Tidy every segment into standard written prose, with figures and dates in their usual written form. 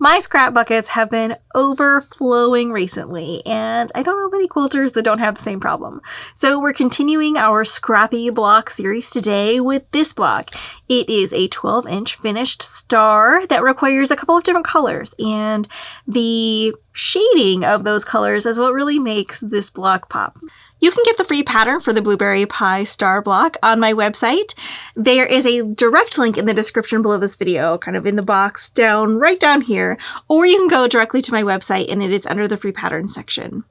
My scrap buckets have been overflowing recently, and I don't know many quilters that don't have the same problem. So we're continuing our scrappy block series today with this block. It is a 12-inch finished star that requires a couple of different colors, and the shading of those colors is what really makes this block pop. You can get the free pattern for the Blueberry Pie Star block on my website. There is a direct link in the description below this video, kind of in the box right down here, or you can go directly to my website and it is under the free pattern section.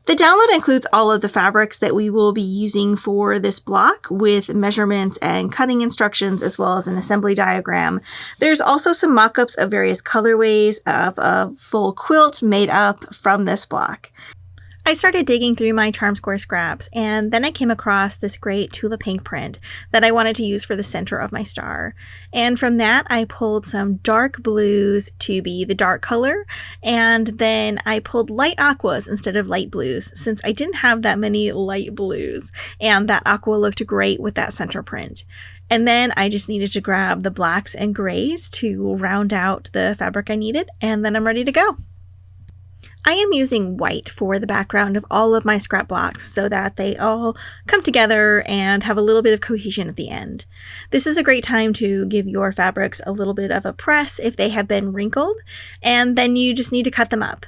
The download includes all of the fabrics that we will be using for this block with measurements and cutting instructions as well as an assembly diagram. There's also some mock-ups of various colorways of a full quilt made up from this block. I started digging through my Charm Square scraps, and then I came across this great Tula Pink print that I wanted to use for the center of my star. And from that, I pulled some dark blues to be the dark color, and then I pulled light aquas instead of light blues, since I didn't have that many light blues, and that aqua looked great with that center print. And then I just needed to grab the blacks and grays to round out the fabric I needed, and then I'm ready to go. I am using white for the background of all of my scrap blocks so that they all come together and have a little bit of cohesion at the end. This is a great time to give your fabrics a little bit of a press if they have been wrinkled, and then you just need to cut them up.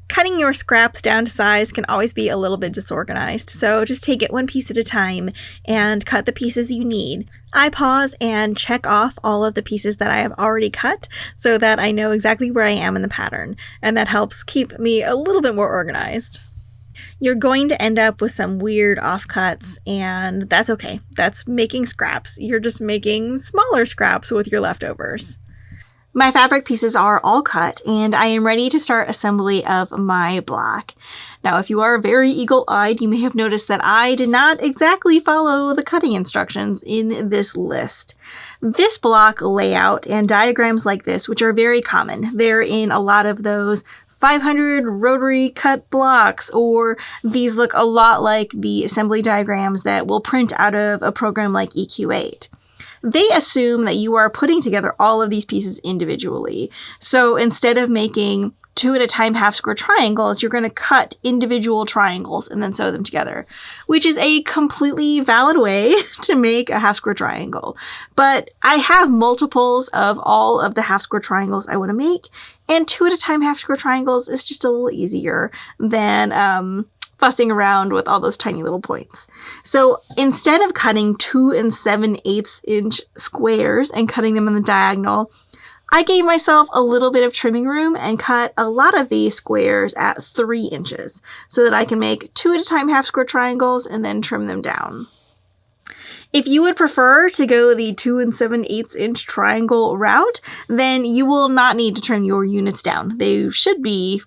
Cutting your scraps down to size can always be a little bit disorganized, so just take it one piece at a time and cut the pieces you need. I pause and check off all of the pieces that I have already cut so that I know exactly where I am in the pattern, and that helps keep me a little bit more organized. You're going to end up with some weird offcuts, and that's okay. That's making scraps. You're just making smaller scraps with your leftovers. My fabric pieces are all cut, and I am ready to start assembly of my block. Now, if you are very eagle-eyed, you may have noticed that I did not exactly follow the cutting instructions in this list. This block layout and diagrams like this, which are very common, they're in a lot of those 500 rotary cut blocks, or these look a lot like the assembly diagrams that we'll print out of a program like EQ8. They assume that you are putting together all of these pieces individually. So instead of making 2 at a time half square triangles, you're going to cut individual triangles and then sew them together, which is a completely valid way to make a half square triangle. But I have multiples of all of the half square triangles I want to make, and 2 at a time half square triangles is just a little easier than fussing around with all those tiny little points. So instead of cutting 2 7/8 inch squares and cutting them in the diagonal, I gave myself a little bit of trimming room and cut a lot of these squares at 3 inches so that I can make 2 at a time half square triangles and then trim them down. If you would prefer to go the 2 7/8 inch triangle route, then you will not need to trim your units down. They should be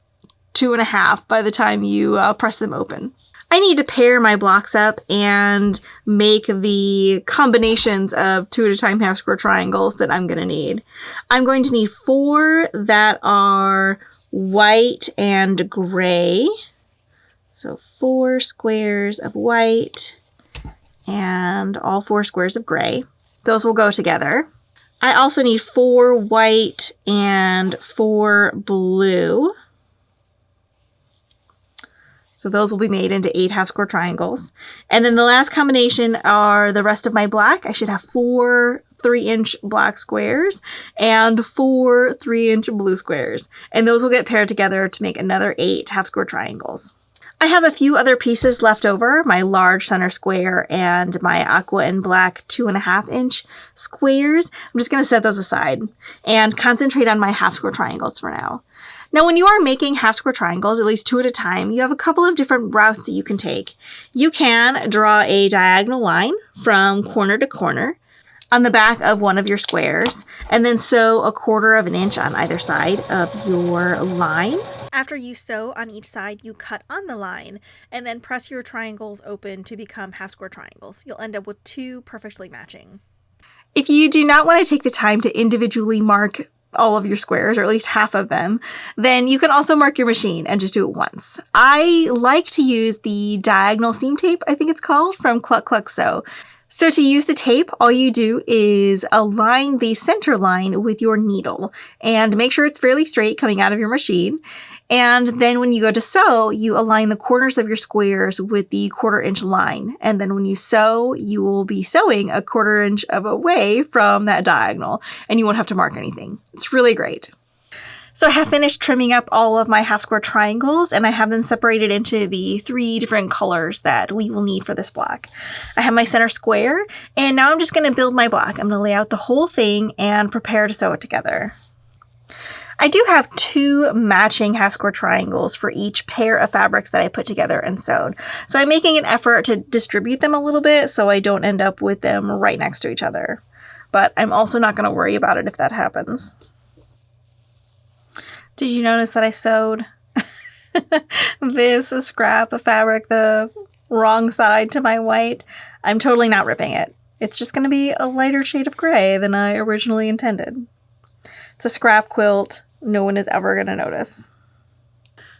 2.5 by the time you press them open. I need to pair my blocks up and make the combinations of 2 at a time half square triangles that I'm going to need. I'm going to need 4 that are white and gray. So 4 squares of white and all 4 squares of gray. Those will go together. I also need 4 white and 4 blue. So those will be made into 8 half square triangles. And then the last combination are the rest of my black. I should have 4 3-inch black squares and 4 3-inch blue squares. And those will get paired together to make another 8 half square triangles. I have a few other pieces left over, my large center square and my aqua and black 2.5-inch squares. I'm just going to set those aside and concentrate on my half square triangles for now. Now, when you are making half square triangles, at least 2 at a time, you have a couple of different routes that you can take. You can draw a diagonal line from corner to corner on the back of one of your squares, and then sew 1/4 inch on either side of your line. After you sew on each side, you cut on the line, and then press your triangles open to become half square triangles. You'll end up with 2 perfectly matching. If you do not want to take the time to individually mark all of your squares, or at least half of them, then you can also mark your machine and just do it once. I like to use the diagonal seam tape, I think it's called, from Cluck Cluck Sew. So to use the tape, all you do is align the center line with your needle and make sure it's fairly straight coming out of your machine. And then when you go to sew, you align the corners of your squares with the 1/4 inch line. And then when you sew, you will be sewing a 1/4 inch of away from that diagonal and you won't have to mark anything. It's really great. So I have finished trimming up all of my half square triangles and I have them separated into the 3 different colors that we will need for this block. I have my center square and now I'm just going to build my block. I'm going to lay out the whole thing and prepare to sew it together. I do have 2 matching half square triangles for each pair of fabrics that I put together and sewed. So I'm making an effort to distribute them a little bit so I don't end up with them right next to each other. But I'm also not going to worry about it if that happens. Did you notice that I sewed this scrap of fabric the wrong side to my white? I'm totally not ripping it. It's just going to be a lighter shade of gray than I originally intended. It's a scrap quilt. No one is ever going to notice.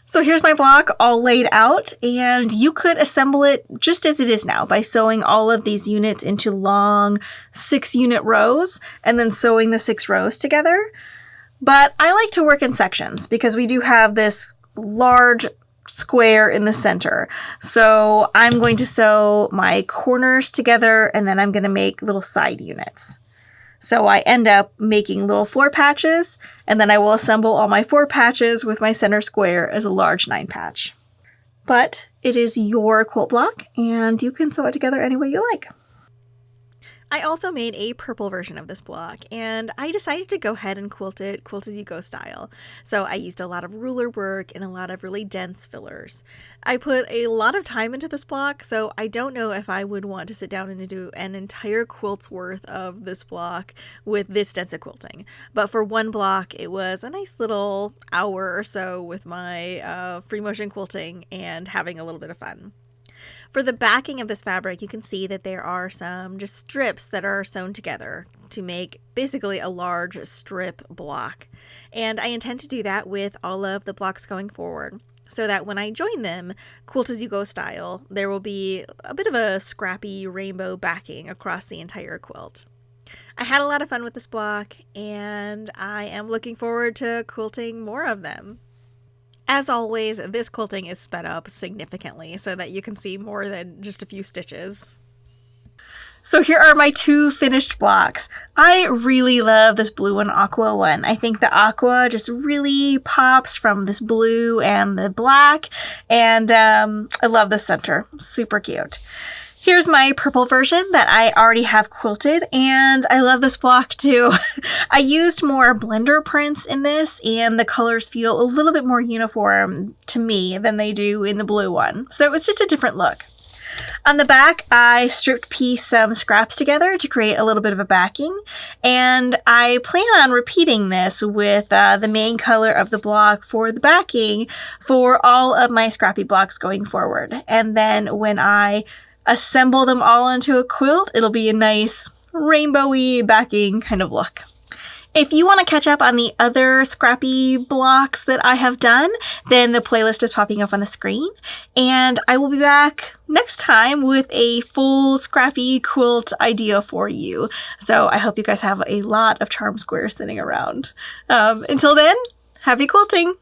So here's my block all laid out, and you could assemble it just as it is now by sewing all of these units into long 6-unit rows and then sewing the 6 rows together. But I like to work in sections because we do have this large square in the center. So I'm going to sew my corners together and then I'm going to make little side units. So I end up making little 4 patches and then I will assemble all my 4 patches with my center square as a large 9 patch. But it is your quilt block and you can sew it together any way you like. I also made a purple version of this block, and I decided to go ahead and quilt it quilt as you go style. So I used a lot of ruler work and a lot of really dense fillers. I put a lot of time into this block, so I don't know if I would want to sit down and do an entire quilt's worth of this block with this dense of quilting. But for one block, it was a nice little hour or so with my free motion quilting and having a little bit of fun. For the backing of this fabric, you can see that there are some just strips that are sewn together to make basically a large strip block. And I intend to do that with all of the blocks going forward, so that when I join them, quilt as you go style, there will be a bit of a scrappy rainbow backing across the entire quilt. I had a lot of fun with this block, and I am looking forward to quilting more of them. As always, this quilting is sped up significantly so that you can see more than just a few stitches. So here are my 2 finished blocks. I really love this blue and aqua one. I think the aqua just really pops from this blue and the black, and I love the center. Super cute. Here's my purple version that I already have quilted, and I love this block too. I used more blender prints in this, and the colors feel a little bit more uniform to me than they do in the blue one. So it's just a different look. On the back, I stripped piece some scraps together to create a little bit of a backing, and I plan on repeating this with the main color of the block for the backing for all of my scrappy blocks going forward. And then when I assemble them all into a quilt, it'll be a nice rainbowy backing kind of look. If you want to catch up on the other scrappy blocks that I have done, then the playlist is popping up on the screen, and I will be back next time with a full scrappy quilt idea for you. So I hope you guys have a lot of charm squares sitting around. Until then, happy quilting!